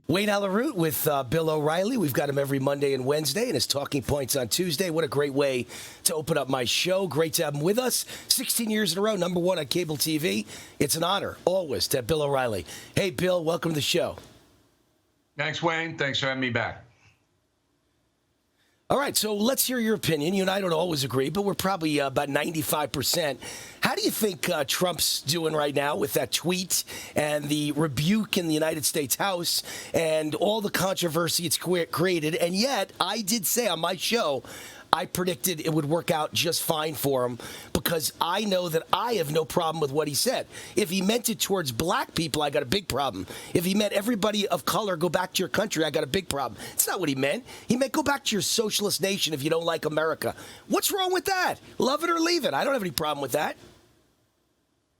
Wayne Alaroot with Bill O'Reilly. We've got him every Monday and Wednesday, and his Talking Points on Tuesday. What a great way to open up my show. Great to have him with us. 16 years in a row, number one on cable TV. It's an honor, always, to have Bill O'Reilly. Hey, Bill, welcome to the show. Thanks, Wayne. Thanks for having me back. All right, so let's hear your opinion. You and I don't always agree, but we're probably about 95%. How do you think Trump's doing right now with that tweet and the rebuke in the United States House and all the controversy it's created? And yet, I did say on my show, I predicted it would work out just fine for him because I know that I have no problem with what he said. If he meant it towards black people, I got a big problem. If he meant everybody of color, go back to your country, I got a big problem. It's not what he meant. He meant go back to your socialist nation if you don't like America. What's wrong with that? Love it or leave it. I don't have any problem with that.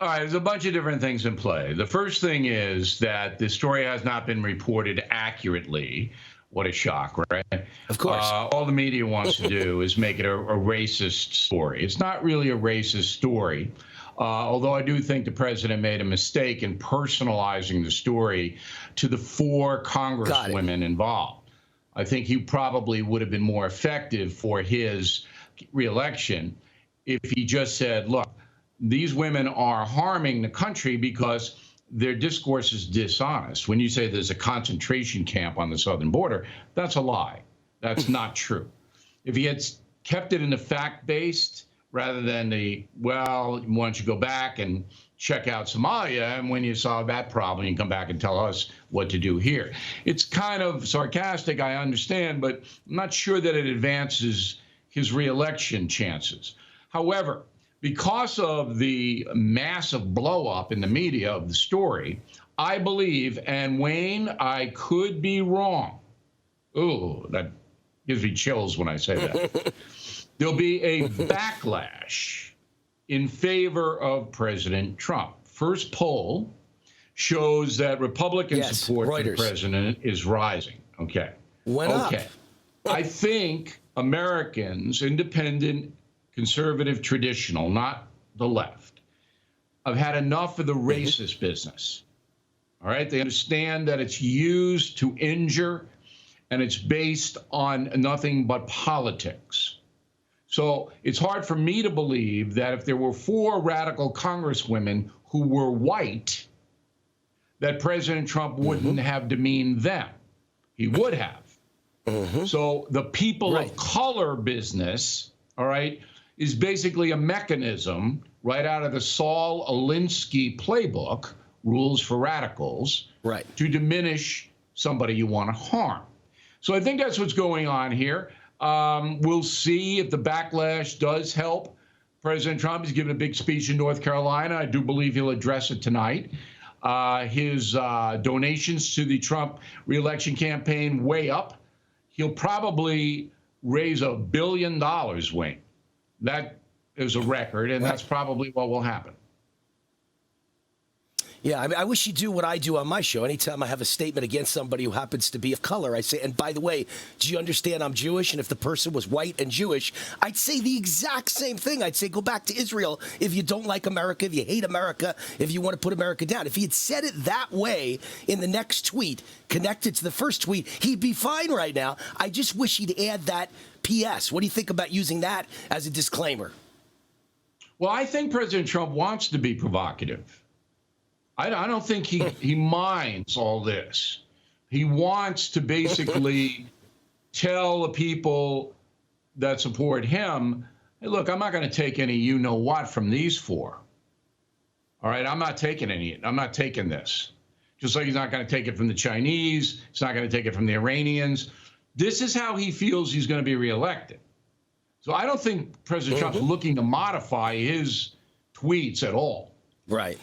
All right, there's a bunch of different things in play. The first thing is that the story has not been reported accurately. What a shock, right? Of course. All the media wants to do is make it a racist story. It's not really a racist story, although I do think the president made a mistake in personalizing the story to the 4 congresswomen involved. I think he probably would have been more effective for his reelection if he just said, look, these women are harming the country because their discourse is dishonest. When you say there's a concentration camp on the southern border, that's a lie. That's not true. If he had kept it in the fact-based rather than the, well, why don't you go back and check out Somalia, and when you solve that problem, you can come back and tell us what to do here. It's kind of sarcastic, I understand, but I'm not sure that it advances his reelection chances. However, because of the massive blow-up in the media of the story, I believe, and Wayne, I could be wrong. Ooh, that gives me chills when I say that. There'll be a backlash in favor of President Trump. First poll shows that Republican support for the president is rising. Okay. Went up. I think Americans, independent, conservative, traditional, not the left, have had enough of the racist business. All right? They understand that it's used to injure and it's based on nothing but politics. So it's hard for me to believe that if there were 4 radical congresswomen who were white, that President Trump wouldn't have demeaned them. He would have. So the people of color business, all right, is basically a mechanism right out of the Saul Alinsky playbook, Rules for Radicals, to diminish somebody you want to harm. So I think that's what's going on here. We'll see if the backlash does help President Trump. He's given a big speech in North Carolina. I do believe he'll address it tonight. His donations to the Trump reelection campaign way up. He'll probably raise $1 billion, Wayne. That is a record, and that's probably what will happen. Yeah, I mean, I wish he'd do what I do on my show. Anytime I have a statement against somebody who happens to be of color, I say, and by the way, do you understand I'm Jewish? And if the person was white and Jewish, I'd say the exact same thing. I'd say, go back to Israel if you don't like America, if you hate America, if you want to put America down. If he had said it that way in the next tweet, connected to the first tweet, he'd be fine right now. I just wish he'd add that P.S. What do you think about using that as a disclaimer? Well, I think President Trump wants to be provocative. I don't think he minds all this. He wants to basically tell the people that support him, hey, look, I'm not going to take any you-know-what from these 4. All right, I'm not taking any. I'm not taking this. Just like he's not going to take it from the Chinese. He's not going to take it from the Iranians. This is how he feels he's going to be reelected. So I don't think President Trump's looking to modify his tweets at all. Right.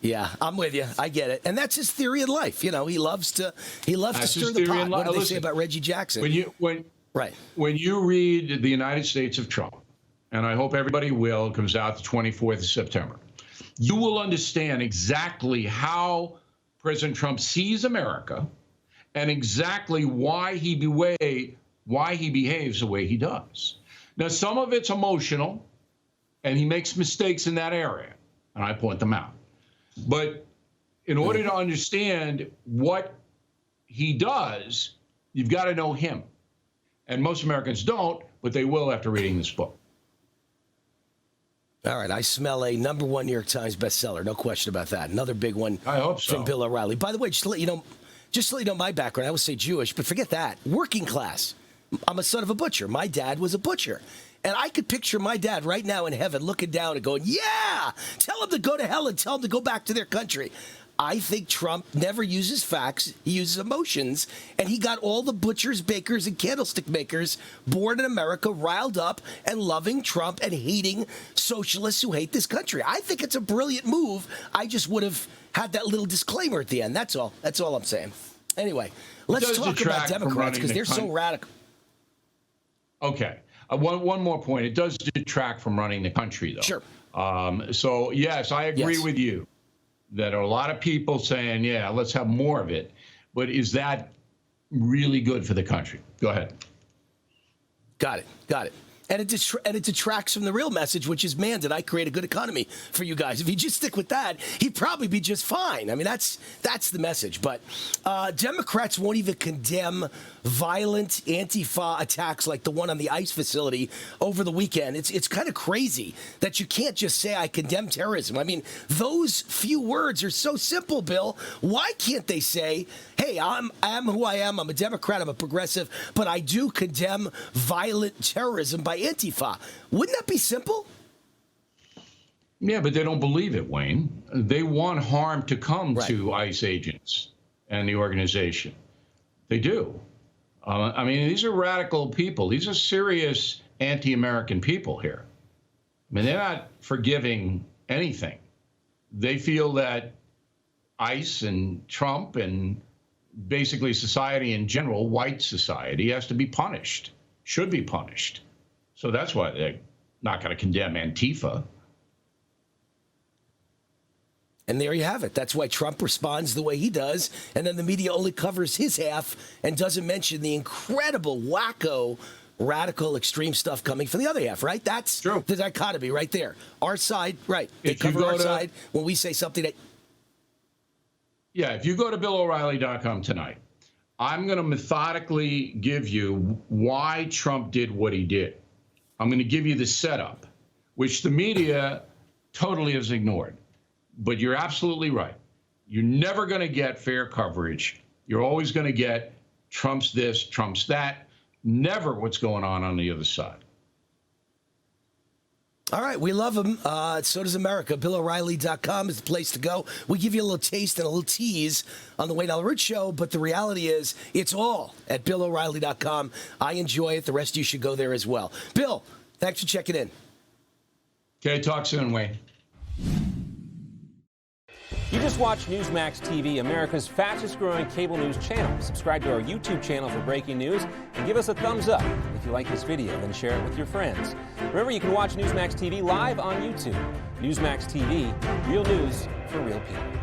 Yeah, I'm with you. I get it, and that's his theory in life. You know, he loves to stir the pot. What do they say about Reggie Jackson? When you read the United States of Trump, and I hope everybody will, it comes out the 24th of September, you will understand exactly how President Trump sees America, and exactly why he behaves the way he does. Now, some of it's emotional, and he makes mistakes in that area, and I point them out. But In order to understand what he does, you've got to know him. And most Americans don't, but they will after reading this book. All right, I smell a #1 New York Times bestseller, no question about that. Another big one I hope so. from Bill O'Reilly. By the way, just to let you know my background, I would say Jewish, but forget that. Working class. I'm a son of a butcher. My dad was a butcher. And I could picture my dad right now in heaven looking down and going, yeah, tell them to go to hell and tell them to go back to their country. I think Trump never uses facts. He uses emotions. And he got all the butchers, bakers, and candlestick makers born in America riled up and loving Trump and hating socialists who hate this country. I think it's a brilliant move. I just would have had that little disclaimer at the end. That's all. That's all I'm saying. Anyway, let's talk about Democrats because they're so radical. Okay. One more point. It does detract from running the country, though. Sure. So, yes, I agree with you that a lot of people saying, yeah, let's have more of it. But is that really good for the country? Go ahead. Got it. And it detracts from the real message, which is, man, did I create a good economy for you guys? If you just stick with that, he'd probably be just fine. I mean, that's the message. But Democrats won't even condemn violent Antifa attacks like the one on the ICE facility over the weekend. It's kind of crazy that you can't just say, I condemn terrorism. I mean, those few words are so simple, Bill. Why can't they say, hey, I'm who I am. I'm a Democrat. I'm a progressive. But I do condemn violent terrorism by Antifa. Wouldn't that be simple? Yeah, but they don't believe it, Wayne. They want harm to come to ICE agents and the organization. They do. I mean, these are radical people. These are serious anti-American people here. I mean, they're not forgiving anything. They feel that ICE and Trump and basically society in general, white society, has to be punished, should be punished. So that's why they're not going to condemn Antifa. And there you have it. That's why Trump responds the way he does. And then the media only covers his half and doesn't mention the incredible, wacko, radical, extreme stuff coming from the other half, right? That's true. The dichotomy right there. Our side, right. They cover our side when we say something that... Yeah, if you go to BillO'Reilly.com tonight, I'm going to methodically give you why Trump did what he did. I'm going to give you the setup, which the media totally has ignored. But you're absolutely right. You're never going to get fair coverage. You're always going to get Trump's this, Trump's that, never what's going on the other side. All right, we love him. So does America. BillO'Reilly.com is the place to go. We give you a little taste and a little tease on the Wayne Allyn Root Show, but the reality is it's all at BillO'Reilly.com. I enjoy it. The rest of you should go there as well. Bill, thanks for checking in. Okay, talk soon, Wayne. You just watched Newsmax TV, America's fastest growing cable news channel. Subscribe to our YouTube channel for breaking news and give us a thumbs up. If you like this video, then share it with your friends. Remember, you can watch Newsmax TV live on YouTube. Newsmax TV, real news for real people.